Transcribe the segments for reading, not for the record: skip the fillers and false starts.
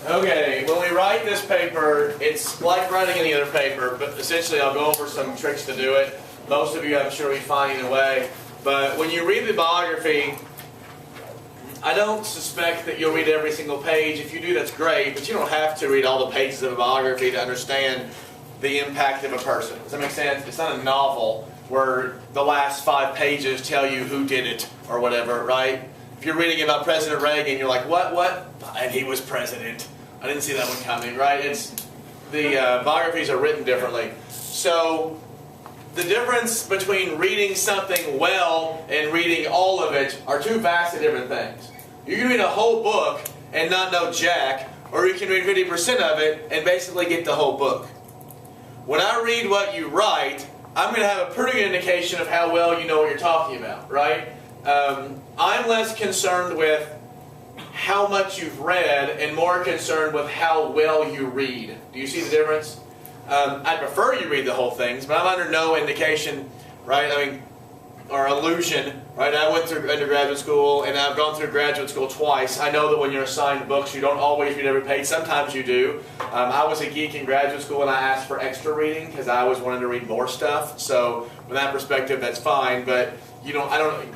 Okay, when we write this paper, it's like writing any other paper, but essentially I'll go over some tricks to do it. Most of you, I'm sure, will be fine either way. But when you read the biography, I don't suspect that you'll read every single page. If you do, that's great, but you don't have to read all the pages of a biography to understand the impact of a person. Does that make sense? It's not a novel where the last 5 pages tell you who did it or whatever, right? If you're reading about President Reagan, you're like, what? And he was president. I didn't see that one coming, right? The biographies are written differently. So the difference between reading something well and reading all of it are two vastly different things. You can read a whole book and not know jack, or you can read 50% of it and basically get the whole book. When I read what you write, I'm going to have a pretty good indication of how well you know what you're talking about, right? I'm less concerned with how much you've read and more concerned with how well you read. Do you see the difference? I prefer you read the whole things, but I'm under no indication, right? I mean, or illusion, right? I went through undergraduate school and I've gone through graduate school twice. I know that when you're assigned books, you don't always read every page. Sometimes you do. I was a geek in graduate school and I asked for extra reading because I always wanted to read more stuff. So from that perspective, that's fine. But I don't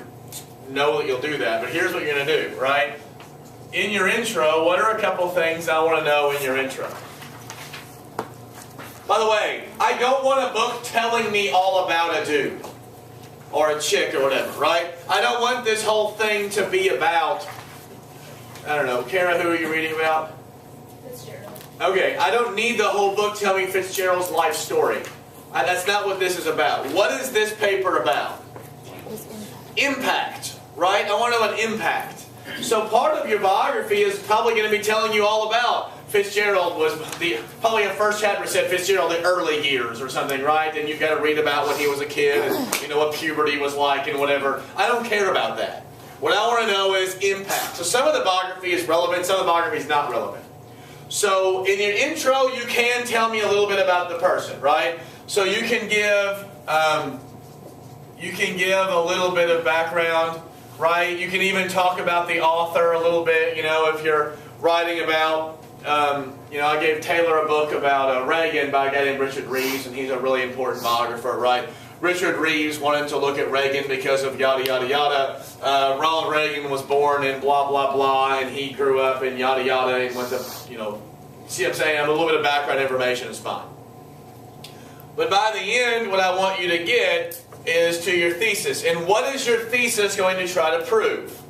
know that you'll do that. But here's what you're going to do, right? In your intro, what are a couple things I want to know in your intro? By the way, I don't want a book telling me all about a dude or a chick or whatever, right? I don't want this whole thing to be about, I don't know, Kara, who are you reading about? Fitzgerald. Okay, I don't need the whole book telling me Fitzgerald's life story. That's not what this is about. What is this paper about? Impact, right? I want to know about impact. So part of your biography is probably going to be telling you all about Fitzgerald was probably a first chapter said Fitzgerald in early years or something, right? And you've got to read about when he was a kid and what puberty was like and whatever. I don't care about that. What I want to know is impact. So some of the biography is relevant, some of the biography is not relevant. So in your intro, you can tell me a little bit about the person, right? So you can give a little bit of background, right? You can even talk about the author a little bit, if you're writing about I gave Taylor a book about Reagan by a guy named Richard Reeves, and he's a really important biographer, right? Richard Reeves wanted to look at Reagan because of yada, yada, yada. Ronald Reagan was born in blah, blah, blah, and he grew up in yada, yada, and went to, see what I'm saying? A little bit of background information is fine. But by the end, what I want you to get is to your thesis. And what is your thesis going to try to prove?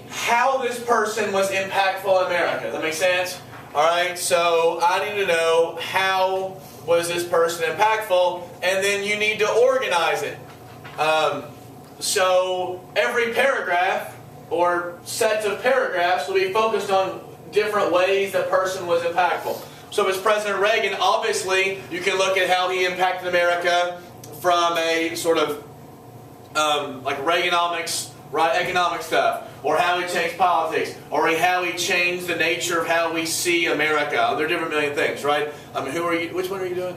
How this person was impactful in America. Does that make sense? Alright, so I need to know how was this person impactful, and then you need to organize it. So every paragraph or set of paragraphs will be focused on different ways that person was impactful. So if it's President Reagan, obviously you can look at how he impacted America from a sort of like Reaganomics, right, economic stuff, or how he changed politics, or how he changed the nature of how we see America. There are different million things, right? Which one are you doing?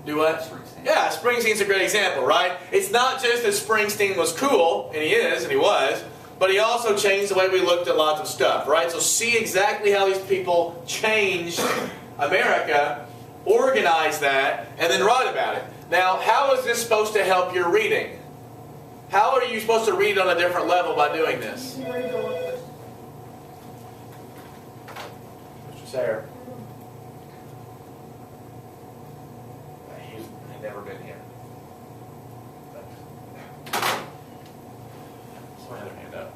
Do what? Springsteen. Yeah, Springsteen's a great example, right? It's not just that Springsteen was cool, and he is, and he was, but he also changed the way we looked at lots of stuff, right? So see exactly how these people changed America, organize that, and then write about it. Now, how is this supposed to help your reading? How are you supposed to read on a different level by doing this? Mr. Sayer. He's never been here. Put my other hand up.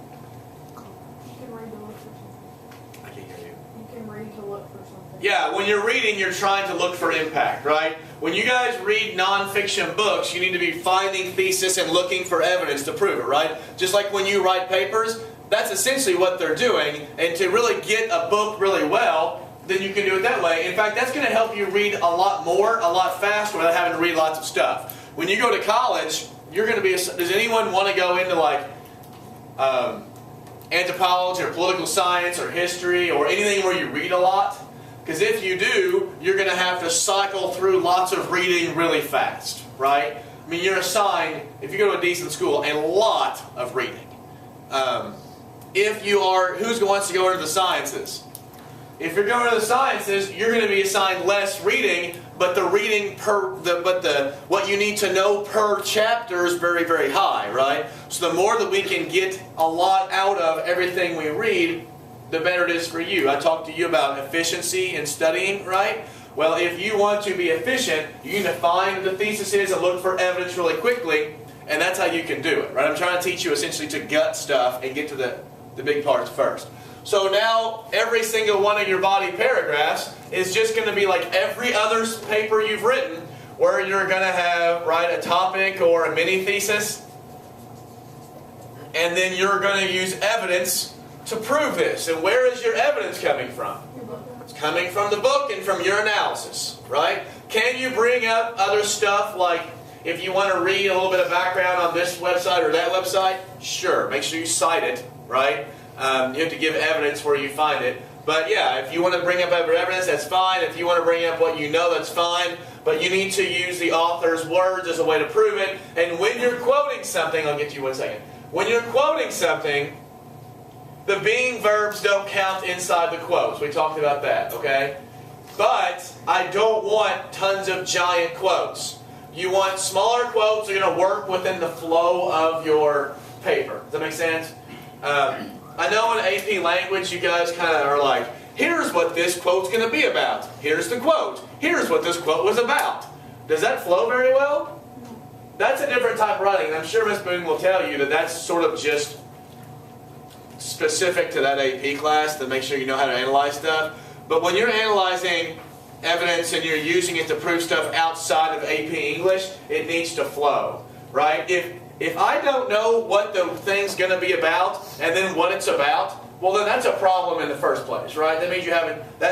You can read to look for something. I can't hear you. You can read to look for something. Yeah, when you're reading, you're trying to look for impact, right? When you guys read nonfiction books, you need to be finding thesis and looking for evidence to prove it, right? Just like when you write papers, that's essentially what they're doing. And to really get a book really well, then you can do it that way. In fact, that's going to help you read a lot more, a lot faster without having to read lots of stuff. When you go to college, you're going to be... Does anyone want to go into like anthropology or political science or history or anything where you read a lot? Because if you do, you're going to have to cycle through lots of reading really fast, right? I mean, you're assigned, if you go to a decent school, a lot of reading. if you are, who wants to go into the sciences? If you're going to the sciences, you're going to be assigned less reading, but the reading what you need to know per chapter is very, very high, right? So the more that we can get a lot out of everything we read, the better it is for you. I talked to you about efficiency in studying, right? Well, if you want to be efficient, you need to find the theses and look for evidence really quickly, and that's how you can do it, right? I'm trying to teach you essentially to gut stuff and get to the big parts first. So now, every single one of your body paragraphs is just going to be like every other paper you've written, where you're going to have, right, a topic or a mini thesis, and then you're going to use evidence to prove this. And where is your evidence coming from? It's coming from the book and from your analysis, right? Can you bring up other stuff, like if you want to read a little bit of background on this website or that website? Sure, make sure you cite it, right? You have to give evidence where you find it. But yeah, if you want to bring up other evidence, that's fine. If you want to bring up what you know, that's fine. But you need to use the author's words as a way to prove it. And when you're quoting something, I'll get to you 1 second. When you're quoting something, the being verbs don't count inside the quotes. We talked about that, okay? But I don't want tons of giant quotes. You want smaller quotes that are going to work within the flow of your paper. Does that make sense? I know in AP language you guys kind of are like, here's what this quote's going to be about. Here's the quote. Here's what this quote was about. Does that flow very well? That's a different type of writing, and I'm sure Ms. Boone will tell you that that's sort of just specific to that AP class to make sure you know how to analyze stuff. But when you're analyzing evidence and you're using it to prove stuff outside of AP English, it needs to flow, right? If I don't know what the thing's going to be about and then what it's about, well then that's a problem in the first place, right? That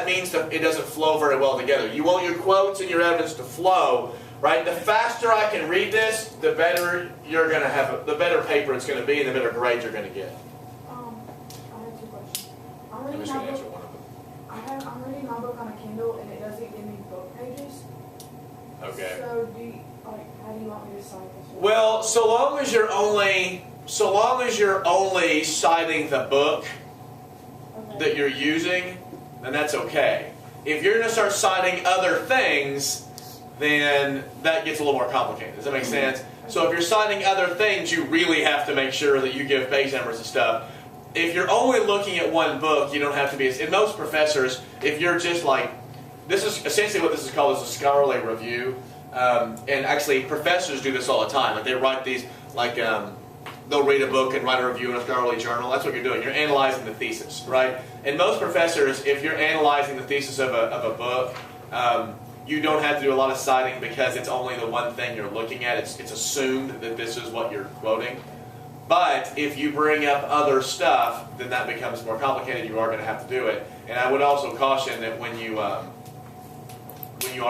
means that it doesn't flow very well together. You want your quotes and your evidence to flow, right? The faster I can read this, the better you're going to have, the better paper it's going to be, and the better grade you're going to get. I have 2 questions. I'm I'm reading just my going to answer book. one of them. I'm reading my book on a Kindle, and it doesn't give me book pages. Okay. So how do you want me to cite this? Well, so long as you're only citing the book that you're using, then that's okay. If you're going to start citing other things, then that gets a little more complicated. Does that make sense? So if you're citing other things, you really have to make sure that you give page numbers and stuff. If you're only looking at one book, you don't have to be. In most professors, if you're just like, this is essentially what this is called, is a scholarly review. And actually, professors do this all the time. Like they write these, like they'll read a book and write a review in a scholarly journal. That's what you're doing. You're analyzing the thesis, right? And most professors, if you're analyzing the thesis of a book, you don't have to do a lot of citing because it's only the one thing you're looking at. It's assumed that this is what you're quoting. But if you bring up other stuff, then that becomes more complicated. You are going to have to do it. And I would also caution that when you are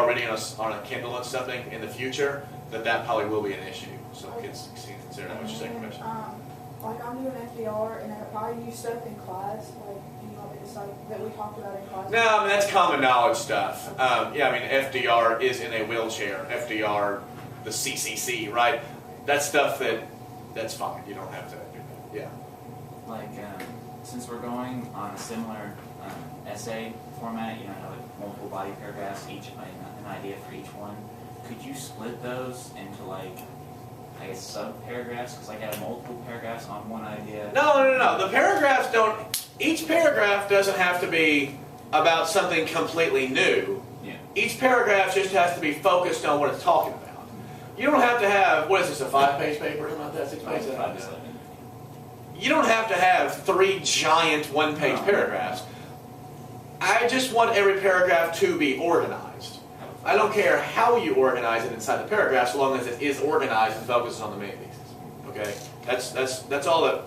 reading on a Kindle and something in the future, that probably will be an issue. So consider that. What's your second question? Like I'm doing FDR, and if I use stuff in class, like do you want me to cite that we talked about in class? No, I mean that's common knowledge stuff. Yeah, I mean FDR is in a wheelchair. FDR, the CCC, right? That's stuff that's fine. You don't have to do that. Yeah. Like, since we're going on a similar essay format, you know, like multiple body paragraphs, each an idea for each one, could you split those into like, I guess, sub-paragraphs? Because like I have multiple paragraphs on one idea. No. The paragraphs don't, each paragraph doesn't have to be about something completely new. Yeah. Each paragraph just has to be focused on what it's talking about. You don't have to have, what is this, a 5-page paper or something like that, 6 pages? 5 to 7. You don't have to have 3 giant 1-page paragraphs. I just want every paragraph to be organized. I don't care how you organize it inside the paragraph, so long as it is organized and focuses on the main thesis. Okay, that's all that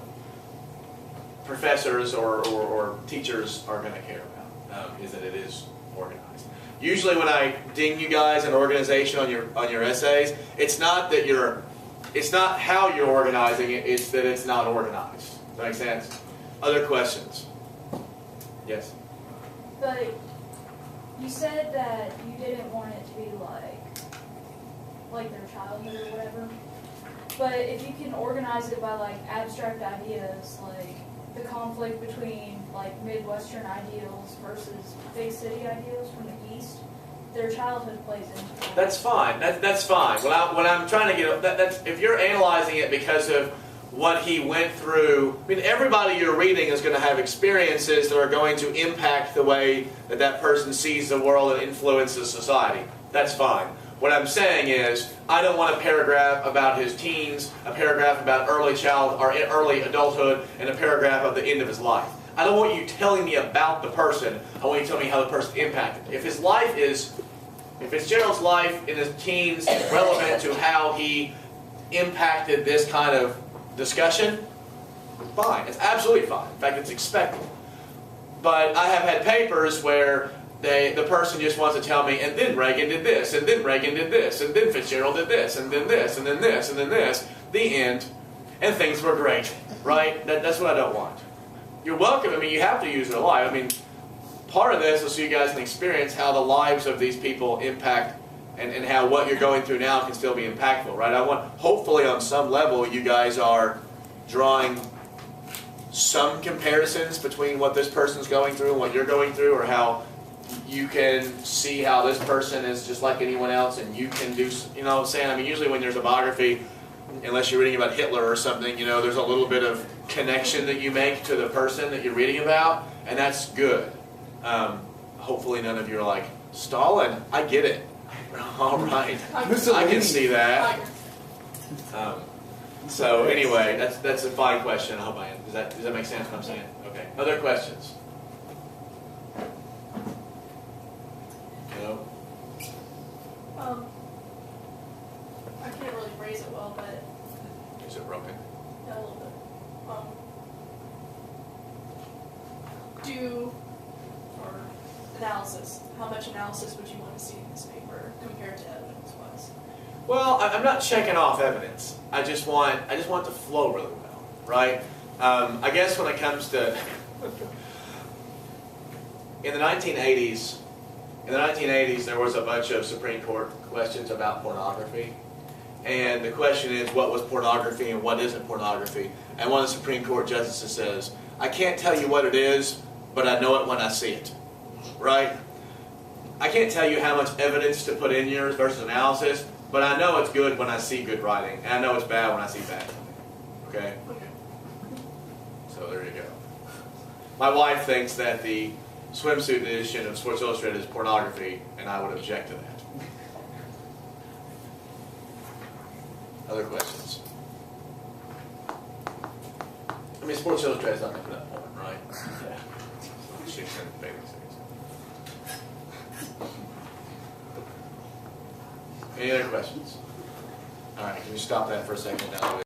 professors or teachers are going to care about, is that it is organized. Usually, when I ding you guys an organization on your essays, it's not how you're organizing it; it's that it's not organized. Does that make sense? Other questions? Yes. But you said that you didn't want it to be like their childhood or whatever. But if you can organize it by like abstract ideas, like the conflict between like Midwestern ideals versus big city ideals from the East, their childhood plays into that. That's fine. That's fine. What I'm trying to get that's if you're analyzing it because of what he went through. I mean, everybody you're reading is going to have experiences that are going to impact the way that that person sees the world and influences society. That's fine. What I'm saying is, I don't want a paragraph about his teens, a paragraph about early child or early adulthood, and a paragraph of the end of his life. I don't want you telling me about the person. I want you to tell me how the person impacted. If Fitzgerald's life in his teens is relevant to how he impacted this kind of discussion, fine. It's absolutely fine. In fact, it's expected. But I have had papers where the person just wants to tell me, and then Reagan did this, and then Reagan did this, and then Fitzgerald did this, and then this, and then this, and then this, the end, and things were great, right? That's what I don't want. You're welcome. I mean, you have to use their life. I mean, part of this is so you guys can experience how the lives of these people impact and how what you're going through now can still be impactful, right? I want, hopefully on some level, you guys are drawing some comparisons between what this person's going through and what you're going through, or how you can see how this person is just like anyone else, and you can do, you know what I'm saying? I mean, usually when there's a biography, unless you're reading about Hitler or something, you know, there's a little bit of connection that you make to the person that you're reading about, and that's good. Hopefully none of you are like, Stalin, I get it. All right, I can see that. So anyway, that's a fine question. I hope I does that make sense what I'm saying? Okay. Other questions? No? I can't really phrase it well, but Is it broken? yeah, a little bit. Or analysis. How much analysis would you want to see in this paper compared to evidence-wise? Well, I'm not checking off evidence. I just want it to flow really well, right? I guess when it comes to in the 1980s, there was a bunch of Supreme Court questions about pornography, and the question is, what was pornography and what isn't pornography? And one of the Supreme Court justices says, I can't tell you what it is, but I know it when I see it, right? I can't tell you how much evidence to put in yours versus analysis, but I know it's good when I see good writing, and I know it's bad when I see bad writing. Okay? Okay. So there you go. My wife thinks that the swimsuit edition of Sports Illustrated is pornography, and I would object to that. Other questions? I mean, Sports Illustrated is not going to put up porn, right? Yeah. Chicks and bathing suits. Any other questions? All right, can you stop that for a second now?